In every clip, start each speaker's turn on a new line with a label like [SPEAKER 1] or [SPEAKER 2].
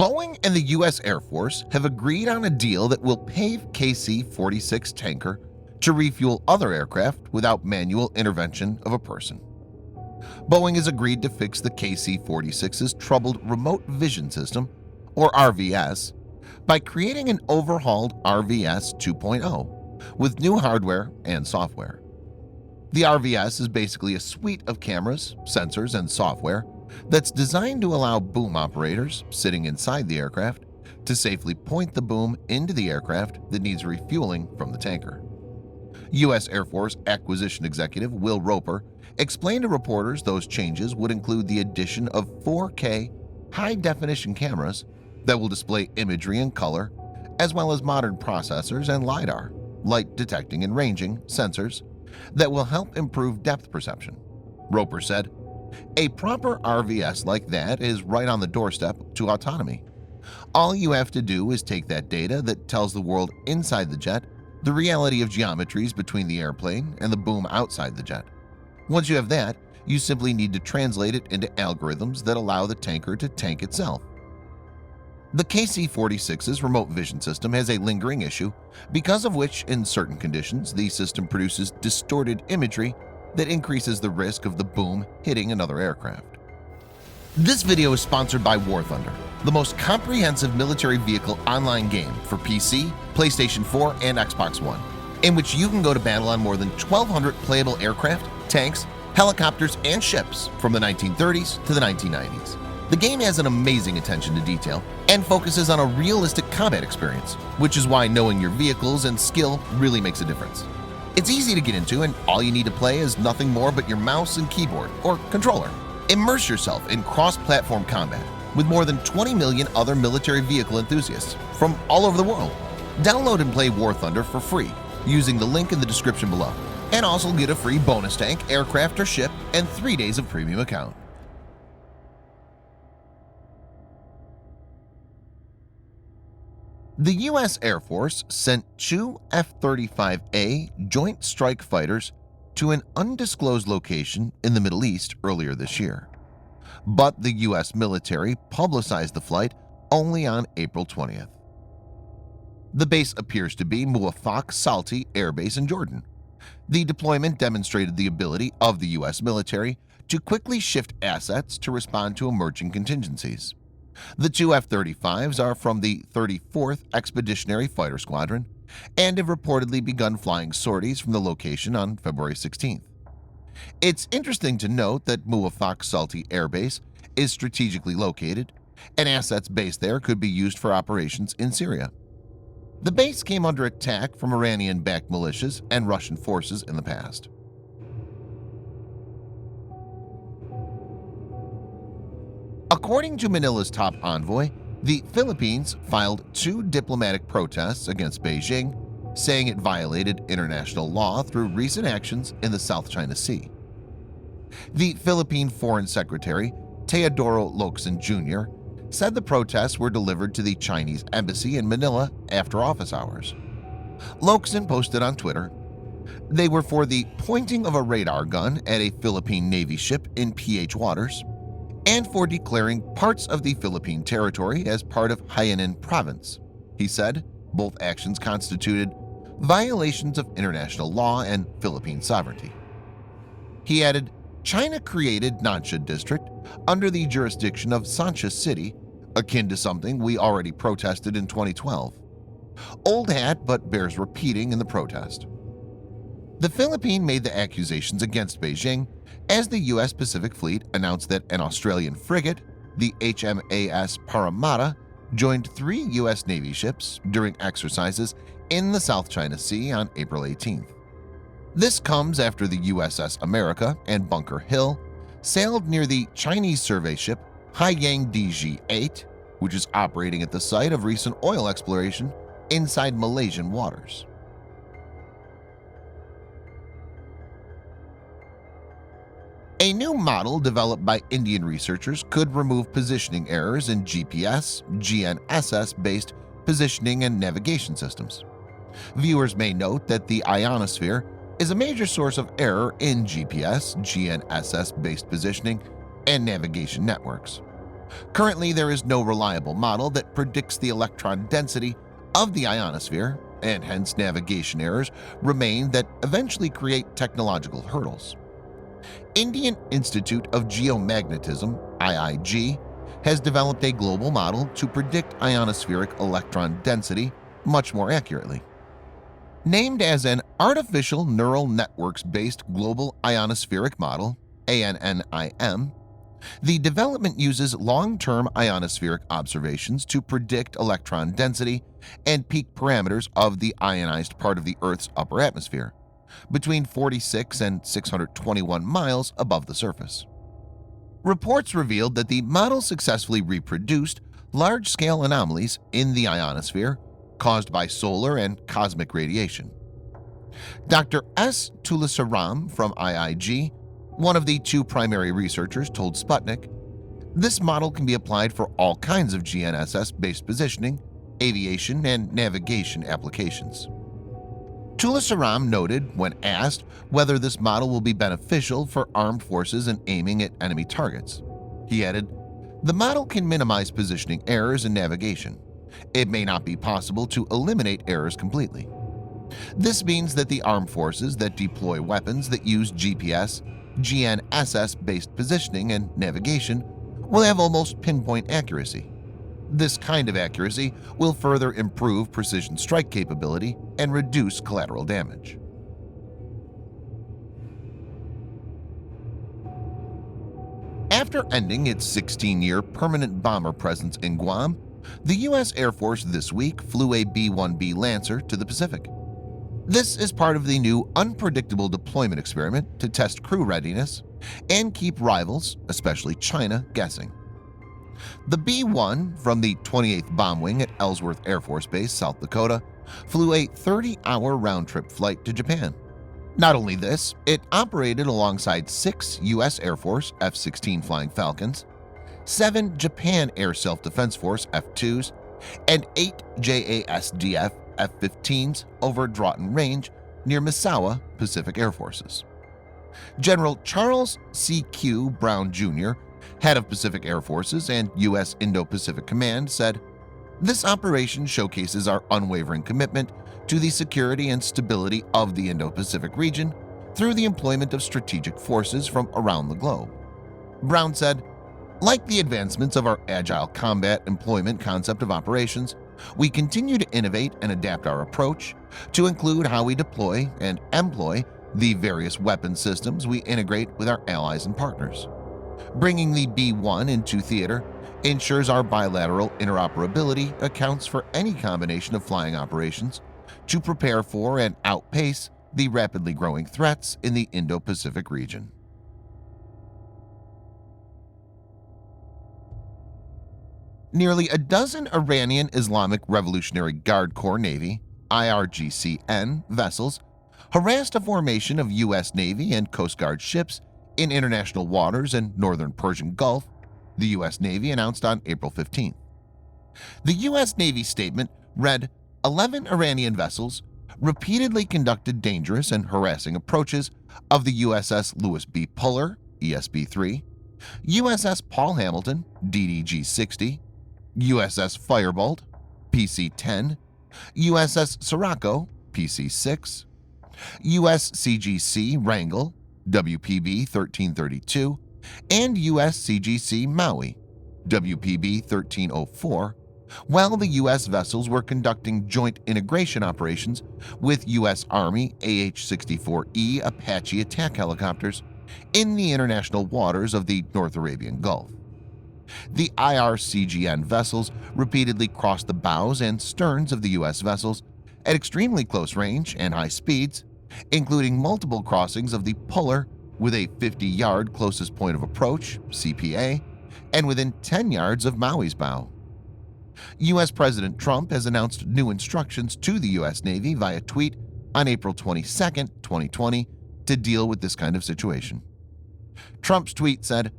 [SPEAKER 1] Boeing and the U.S. Air Force have agreed on a deal that will pave KC-46 tanker to refuel other aircraft without manual intervention of a person. Boeing has agreed to fix the KC-46's troubled remote vision system, or RVS, by creating an overhauled RVS 2.0 with new hardware and software. The RVS is basically a suite of cameras, sensors, and software that's designed to allow boom operators sitting inside the aircraft to safely point the boom into the aircraft that needs refueling from the tanker. U.S. Air Force Acquisition Executive Will Roper explained to reporters those changes would include the addition of 4K high-definition cameras that will display imagery in color, as well as modern processors and LiDAR, light detecting and ranging sensors that will help improve depth perception. Roper said, "A proper RVS like that is right on the doorstep to autonomy. All you have to do is take that data that tells the world inside the jet the reality of geometries between the airplane and the boom outside the jet. Once you have that, you simply need to translate it into algorithms that allow the tanker to tank itself." The KC-46's remote vision system has a lingering issue, because of which, in certain conditions, the system produces distorted imagery that increases the risk of the boom hitting another aircraft. This video is sponsored by War Thunder, the most comprehensive military vehicle online game for PC, PlayStation 4, and Xbox One, in which you can go to battle on more than 1,200 playable aircraft, tanks, helicopters, and ships from the 1930s to the 1990s. The game has an amazing attention to detail and focuses on a realistic combat experience, which is why knowing your vehicles and skill really makes a difference. It's easy to get into, and all you need to play is nothing more but your mouse and keyboard or controller. Immerse yourself in cross-platform combat with more than 20 million other military vehicle enthusiasts from all over the world. Download and play War Thunder for free using the link in the description below, and also get a free bonus tank, aircraft, or ship, and 3 days of premium account. The U.S. Air Force sent 2 F-35A Joint Strike Fighters to an undisclosed location in the Middle East earlier this year, but the U.S. military publicized the flight only on April 20th. The base appears to be Muwafaq Salti Air Base in Jordan. The deployment demonstrated the ability of the U.S. military to quickly shift assets to respond to emerging contingencies. The 2 F-35s are from the 34th Expeditionary Fighter Squadron and have reportedly begun flying sorties from the location on February 16th. It's interesting to note that Muwafaq Salti Air Base is strategically located, and assets based there could be used for operations in Syria. The base came under attack from Iranian-backed militias and Russian forces in the past. According to Manila's top envoy, the Philippines filed 2 diplomatic protests against Beijing, saying it violated international law through recent actions in the South China Sea. The Philippine Foreign Secretary, Teodoro Locsin Jr., said the protests were delivered to the Chinese embassy in Manila after office hours. Locsin posted on Twitter, "They were for the pointing of a radar gun at a Philippine Navy ship in PH waters, and for declaring parts of the Philippine territory as part of Hainan province." He said both actions constituted violations of international law and Philippine sovereignty. He added, "China created Nansha District under the jurisdiction of Sancha City, akin to something we already protested in 2012. Old hat, but bears repeating in the protest." The Philippines made the accusations against Beijing as the U.S. Pacific Fleet announced that an Australian frigate, the HMAS Parramatta, joined 3 U.S. Navy ships during exercises in the South China Sea on April 18th. This comes after the USS America and Bunker Hill sailed near the Chinese survey ship Haiyang DG-8, which is operating at the site of recent oil exploration inside Malaysian waters. A new model developed by Indian researchers could remove positioning errors in GPS, GNSS-based positioning and navigation systems. Viewers may note that the ionosphere is a major source of error in GPS, GNSS-based positioning, and navigation networks. Currently, there is no reliable model that predicts the electron density of the ionosphere, and hence navigation errors remain that eventually create technological hurdles. Indian Institute of Geomagnetism (IIG) has developed a global model to predict ionospheric electron density much more accurately. Named as an Artificial Neural Networks-based Global Ionospheric Model (ANNIM), the development uses long-term ionospheric observations to predict electron density and peak parameters of the ionized part of the Earth's upper atmosphere, between 46 and 621 miles above the surface. Reports revealed that the model successfully reproduced large-scale anomalies in the ionosphere caused by solar and cosmic radiation. Dr. S. Tulasiram from IIG, one of the two primary researchers, told Sputnik, "This model can be applied for all kinds of GNSS-based positioning, aviation, and navigation applications." Tulasiram noted when asked whether this model will be beneficial for armed forces in aiming at enemy targets. He added, "The model can minimize positioning errors in navigation. It may not be possible to eliminate errors completely. This means that the armed forces that deploy weapons that use GPS, GNSS-based positioning and navigation will have almost pinpoint accuracy. This kind of accuracy will further improve precision strike capability and reduce collateral damage." After ending its 16-year permanent bomber presence in Guam, the U.S. Air Force this week flew a B1B Lancer to the Pacific. This is part of the new unpredictable deployment experiment to test crew readiness and keep rivals, especially China, guessing. The B-1 from the 28th Bomb Wing at Ellsworth Air Force Base, South Dakota, flew a 30-hour round-trip flight to Japan. Not only this, it operated alongside 6 U.S. Air Force F-16 Flying Falcons, 7 Japan Air Self-Defense Force F-2s, and 8 JASDF F-15s over Droughton Range near Misawa, Pacific Air Forces. General Charles C.Q. Brown, Jr., head of Pacific Air Forces and U.S. Indo-Pacific Command, said, "This operation showcases our unwavering commitment to the security and stability of the Indo-Pacific region through the employment of strategic forces from around the globe." Brown said, "Like the advancements of our agile combat employment concept of operations, we continue to innovate and adapt our approach to include how we deploy and employ the various weapon systems we integrate with our allies and partners. Bringing the B-1 into theater ensures our bilateral interoperability accounts for any combination of flying operations to prepare for and outpace the rapidly growing threats in the Indo-Pacific region." Nearly a dozen Iranian Islamic Revolutionary Guard Corps Navy (IRGC-N) vessels harassed a formation of U.S. Navy and Coast Guard ships in international waters in northern Persian Gulf, the U.S. Navy announced on April 15. The U.S. Navy statement read, "11 Iranian vessels repeatedly conducted dangerous and harassing approaches of the USS Louis B. Puller, ESB-3, USS Paul Hamilton, DDG-60, USS Firebolt, PC-10, USS Sirocco, PC-6, USCGC Wrangel, WPB-1332, and USCGC Maui, WPB-1304, while the U.S. vessels were conducting joint integration operations with U.S. Army AH-64E Apache attack helicopters in the international waters of the North Arabian Gulf. The IRCGN vessels repeatedly crossed the bows and sterns of the U.S. vessels at extremely close range and high speeds, including multiple crossings of the Puller with a 50-yard closest point of approach (CPA) and within 10 yards of Maui's bow. U.S. President Trump has announced new instructions to the U.S. Navy via tweet on April 22, 2020, to deal with this kind of situation. Trump's tweet said,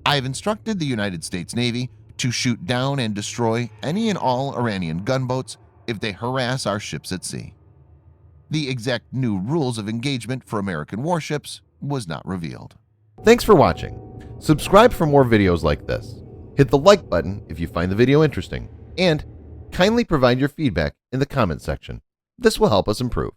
[SPEAKER 1] "I have instructed the United States Navy to shoot down and destroy any and all Iranian gunboats if they harass our ships at sea." The exact new rules of engagement for American warships was not revealed.
[SPEAKER 2] Thanks for watching. Subscribe for more videos like this. Hit the like button if you find the video interesting, and kindly provide your feedback in the comment section. This will help us improve.